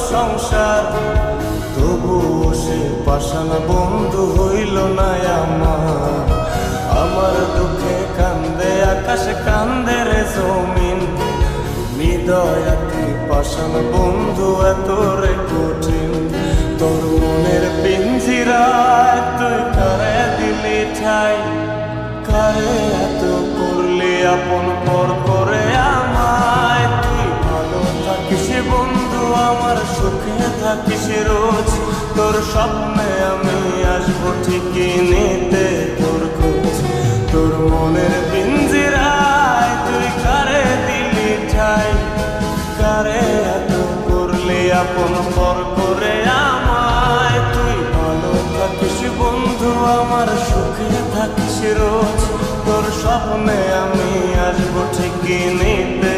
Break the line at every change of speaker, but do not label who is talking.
সংসার, তবুও সে পাষাণ বন্ধু হইল না আমার। আমার দুঃখে কান্দে আকাশ, কান্দে রে জমিন, হৃদয়াতি পাষাণ বন্ধু এত রে কঠিন। তোর মনের পিঞ্জিরায় তুই কারে দিলি ঠাই, কারে এত করলি আপন পর করে আমায়। তুই ভালো থাকিস বন্ধু আমার, সুখে থাকিস রোজ, তোর স্বপ্নে আমি আসবো ঠিকই নিতে তোর খোঁজ। তোর মনের পিঞ্জিরায় তুই কারে দিলি ঠাই, কারে এত করলি আপন পর করে আমায়। তুই ভালো থাকিস বন্ধু আমার, সুখে থাকিস রোজ, তোর স্বপ্নে আমি আসবো ঠিকই নিতে।